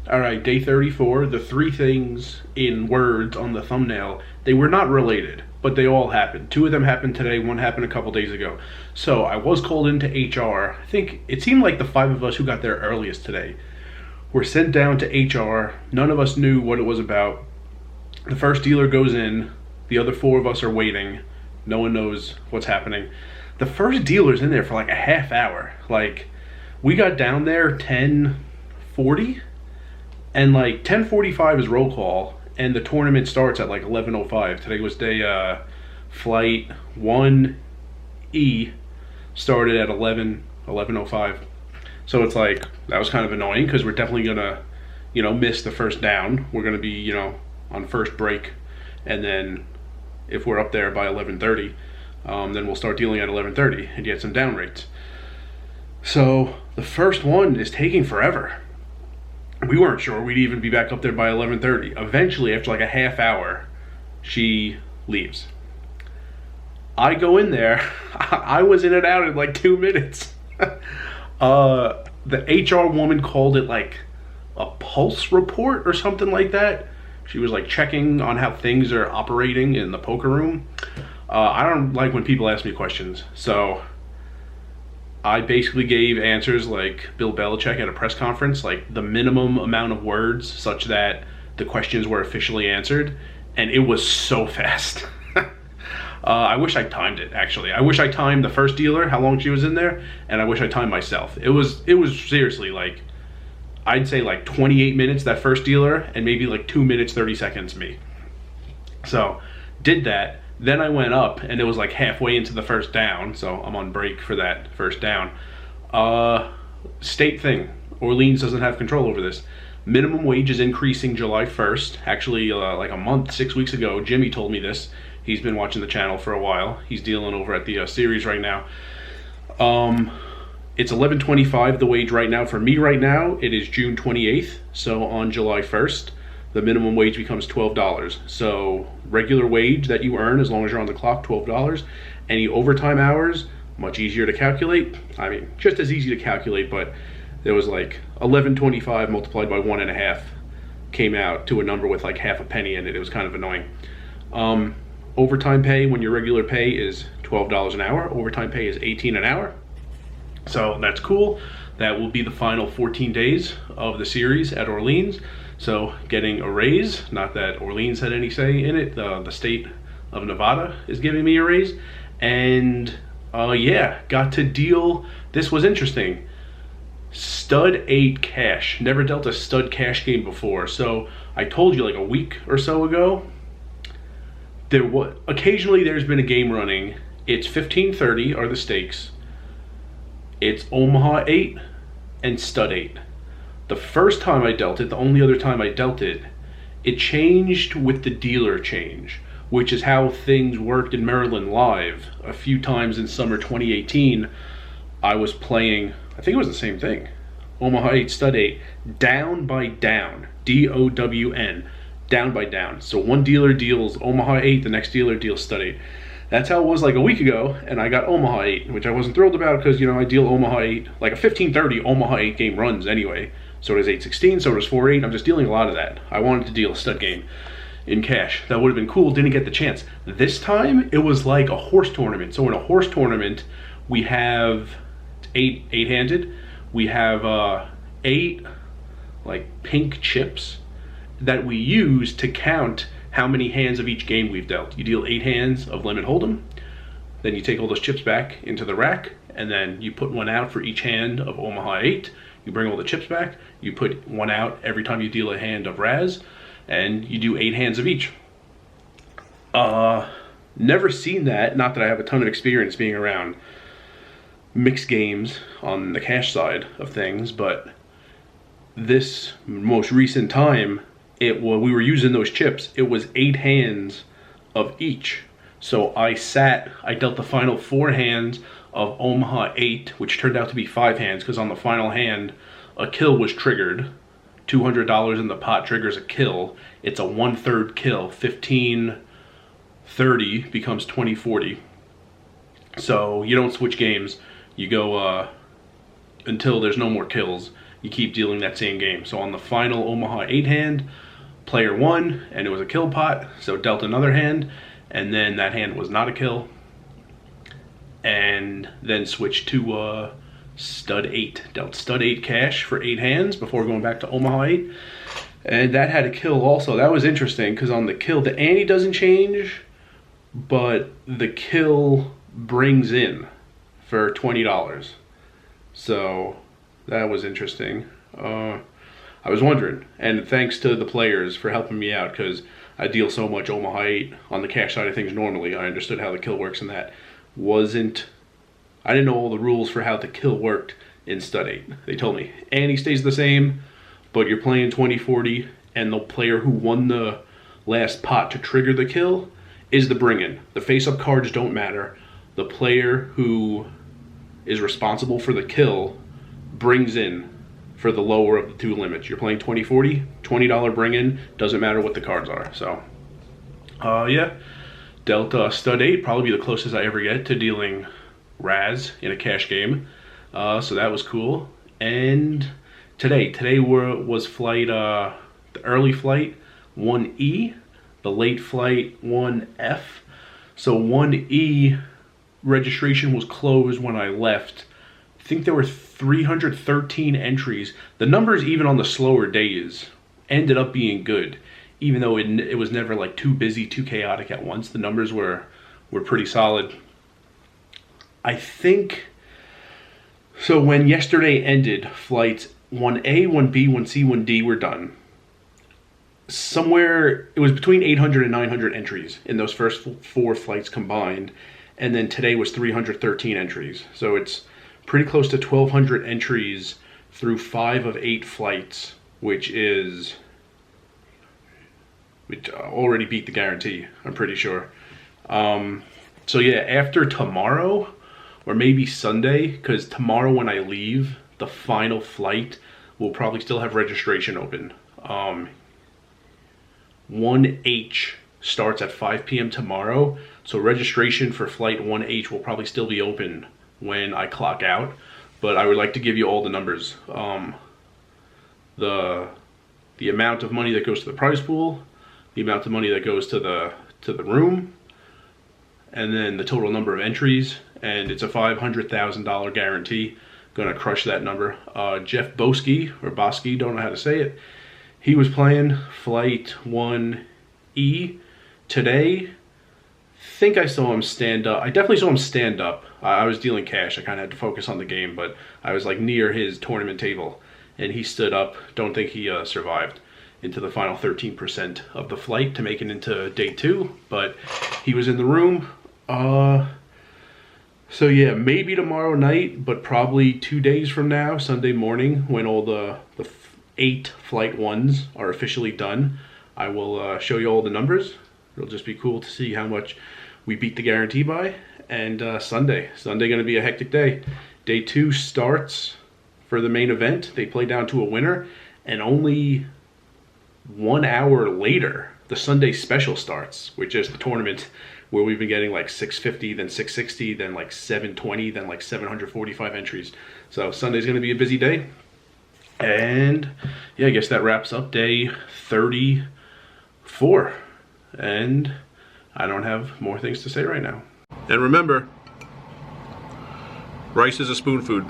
All right, day 34. The three things in words on the thumbnail, they were not related, but they all happened. Two of them happened today, one happened a couple days ago. So I was called into HR. I think it seemed like the five of us who got there earliest today were sent down to HR. None of us knew what it was about. The first dealer goes in, the other four of us are waiting. No one knows what's happening. The first dealer's in there for like a half hour. Like, we got down there 10:40, and like 10:45 is roll call, and the tournament starts at like 11:05. Today was day flight 1E started at 11:05. So it's like, that was kind of annoying because we're definitely gonna, miss the first down. We're gonna be, on first break, and then if we're up there by 11:30, then we'll start dealing at 11:30 and get some down rates. So the first one is taking forever. We weren't sure we'd even be back up there by 11:30. Eventually, after like a half hour, she leaves. I go in there. I was in and out in like 2 minutes. The HR woman called it like a pulse report or something like that. She was like checking on how things are operating in the poker room. I don't like when people ask me questions, so I basically gave answers like Bill Belichick at a press conference, like the minimum amount of words such that the questions were officially answered, and it was so fast. I wish I timed it, actually. I wish I timed the first dealer, how long she was in there, and I wish I timed myself. It was seriously like, I'd say like 28 minutes that first dealer, and maybe like 2 minutes 30 seconds me. So did that. Then I went up, and it was like halfway into the first down, so I'm on break for that first down. State thing. Orleans doesn't have control over this. Minimum wage is increasing July 1st. Actually, like a month, 6 weeks ago, Jimmy told me this. He's been watching the channel for a while. He's dealing over at the series right now. It's 11.25 the wage right now. For me right now, it is June 28th. So on July 1st, the minimum wage becomes $12. So regular wage that you earn as long as you're on the clock, $12. Any overtime hours, much easier to calculate. I mean, just as easy to calculate, but there was like 11.25 multiplied by 1.5 came out to a number with like half a penny in it. It was kind of annoying. Overtime pay when your regular pay is $12 an hour. Overtime pay is $18 an hour. So that's cool. That will be the final 14 days of the series at Orleans. So getting a raise, not that Orleans had any say in it. The state of Nevada is giving me a raise. And yeah, got to deal. This was interesting. Stud 8 cash. Never dealt a stud cash game before. So I told you like a week or so ago, occasionally there's been a game running. It's 15-30 are the stakes. It's Omaha 8 and stud 8. The first time I dealt it, the only other time I dealt it, it changed with the dealer change, which is how things worked in Maryland Live. A few times in summer 2018, I was playing, I think it was the same thing, Omaha 8, stud 8, down by down, D-O-W-N, down by down. So one dealer deals Omaha 8, the next dealer deals stud 8. That's how it was like a week ago, and I got Omaha 8, which I wasn't thrilled about because, I deal Omaha 8, like a 15-30 Omaha 8 game runs anyway. So does 8-16, so does 4-8. I'm just dealing a lot of that. I wanted to deal a stud game in cash. That would have been cool, didn't get the chance. This time, it was like a horse tournament. So in a horse tournament, we have eight-handed. We have 8 like pink chips that we use to count how many hands of each game we've dealt. You deal 8 hands of limit hold'em, then you take all those chips back into the rack, and then you put one out for each hand of Omaha 8. You bring all the chips back, you put one out every time you deal a hand of Raz, and you do 8 hands of each. Never seen that, not that I have a ton of experience being around mixed games on the cash side of things, but this most recent time, we were using those chips. It was 8 hands of each. So I dealt the final 4 hands of Omaha 8, which turned out to be 5 hands because on the final hand, a kill was triggered. $200 in the pot triggers a kill. It's a 1/3 kill. 15-30 becomes 20-40. So you don't switch games. You go until there's no more kills, you keep dealing that same game. So on the final Omaha 8 hand, player won, and it was a kill pot, so dealt another hand, and then that hand was not a kill, and then switched to stud 8. Dealt stud 8 cash for 8 hands before going back to Omaha 8, and that had a kill also. That was interesting, because on the kill, the ante doesn't change, but the kill brings in for $20. So that was interesting. I was wondering, and thanks to the players for helping me out, because I deal so much Omaha 8 on the cash side of things normally. I understood how the kill works, and that I didn't know all the rules for how the kill worked in stud 8. They told me ante stays the same, but you're playing 20-40, and the player who won the last pot to trigger the kill is the bring-in. The face-up cards don't matter. The player who is responsible for the kill brings in for the lower of the two limits. You're playing 20-40, $20 bring-in, doesn't matter what the cards are. So, yeah, dealt stud 8, probably be the closest I ever get to dealing Raz in a cash game. So that was cool. And today was flight, the early flight 1E, the late flight 1F. So 1E registration was closed when I left. I think there were 313 entries. The numbers, even on the slower days, ended up being good, even though it was never like too busy, too chaotic at once. The numbers were pretty solid. I think, so when yesterday ended, flights 1A, 1B, 1C, 1D were done. Somewhere, it was between 800 and 900 entries in those first 4 flights combined. And then today was 313 entries. So it's pretty close to 1,200 entries through 5 of 8 flights, which already beat the guarantee, I'm pretty sure. So yeah, after tomorrow, or maybe Sunday, because tomorrow when I leave, the final flight will probably still have registration open. 1H starts at 5 p.m. tomorrow, so registration for flight 1H will probably still be open when I clock out, but I would like to give you all the numbers. The amount of money that goes to the prize pool, the amount of money that goes to the room, and then the total number of entries, and it's a $500,000 guarantee. Gonna crush that number. Jeff Boski, or Bosky, don't know how to say it. He was playing flight 1E today. Think I saw him stand up. I definitely saw him stand up. I was dealing cash. I kind of had to focus on the game, but I was like near his tournament table, and he stood up. Don't think he survived into the final 13% of the flight to make it into day 2, but he was in the room. So yeah, maybe tomorrow night, but probably 2 days from now, Sunday morning, when all the 8 flight 1s are officially done, I will show you all the numbers. It'll just be cool to see how much we beat the guarantee by. And Sunday gonna be a hectic day. Day 2 starts for the main event. They play down to a winner, and only 1 hour later, the Sunday special starts, which is the tournament where we've been getting like 650, then 660, then like 720, then like 745 entries. So Sunday's gonna be a busy day. And yeah, I guess that wraps up day 34. And I don't have more things to say right now. And remember, rice is a spoon food.